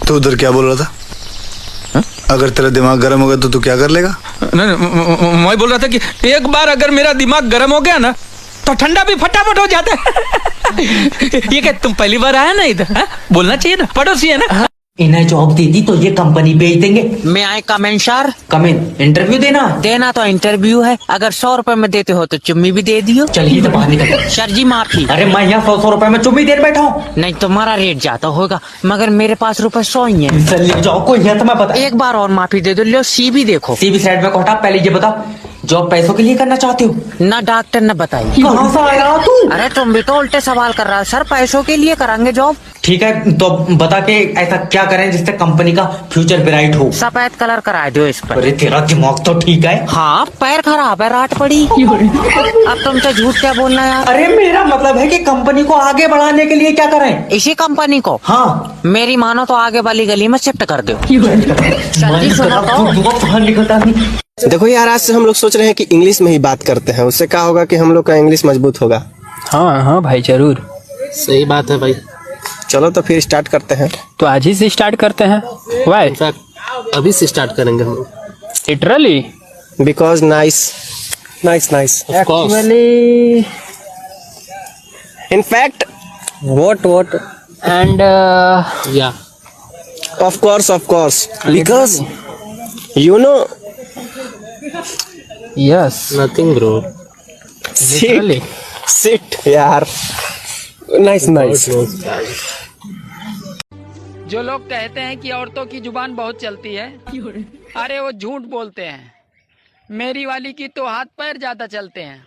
तू उधर क्या बोल रहा था? हा? अगर तेरा दिमाग गर्म हो गया तो तू क्या कर लेगा? नहीं, मैं बोल रहा था कि एक बार अगर मेरा दिमाग गर्म हो गया ना तो ठंडा भी फटाफट हो जाता है। ये क्या तुम पहली बार आया ना इधर? बोलना चाहिए ना, पड़ोसी है ना। इन्हें जॉब दे दी तो ये कंपनी भेज देंगे। मैं आए कमेंट सर। कम इन, इंटरव्यू देना। देना तो इंटरव्यू है, अगर 100 रुपए में देते हो तो चुम्मी भी दे दियो। चलिए तो बाहर निकल। सर जी माफी। अरे मैं यहाँ 100 रुपए में चुम्मी देर बैठा हूँ। नहीं तुम्हारा रेट ज्यादा होगा, मगर मेरे पास रुपए 100 ही है। चलिए जाओ, कोई है तो मैं बता। एक बार और माफी दे दो, लो सी भी देखो। सीबी साइड में कोटा, पहले ये बता जॉब पैसों के लिए करना चाहते हो? ना डॉक्टर ने बताई। कहाँ से आया तू? अरे तुम भी तो उल्टे सवाल कर रहा है सर, पैसों के लिए करांगे जॉब। ठीक है तो बता के ऐसा क्या करें जिससे कंपनी का फ्यूचर ब्राइट हो? सफेद कलर करा दो इस पर। अरे तेरा दिमाग तो ठीक है। हाँ पैर खराब है, रात पड़ी। अब तुमसे झूठ क्या बोलना यार। अरे मेरा मतलब है कि कंपनी को आगे बढ़ाने के लिए क्या करें? इसी कंपनी को? हाँ। मेरी मानो तो आगे वाली गली में शिफ्ट कर दो। सर जी सुनो तो। बाहर निकलता नहीं। देखो यार, आज से हम लोग सोच रहे हैं कि इंग्लिश में ही बात करते हैं। उससे क्या होगा कि हम लोग का इंग्लिश मजबूत होगा। हाँ हाँ भाई जरूर। सही बात है भाई। चलो तो फिर स्टार्ट करते हैं। तो आज ही से स्टार्ट करते हैं। वाई? इनफैक्ट अभी से स्टार्ट करेंगे हम लोग। Literally? Because nice nice nice of course. Actually in fact what and या of course because you know yes nothing bro. Literally. sit यार। Nice nice. जो लोग कहते हैं कि औरतों की जुबान बहुत चलती है, अरे वो झूठ बोलते हैं। मेरी वाली की तो हाथ पैर ज्यादा चलते हैं।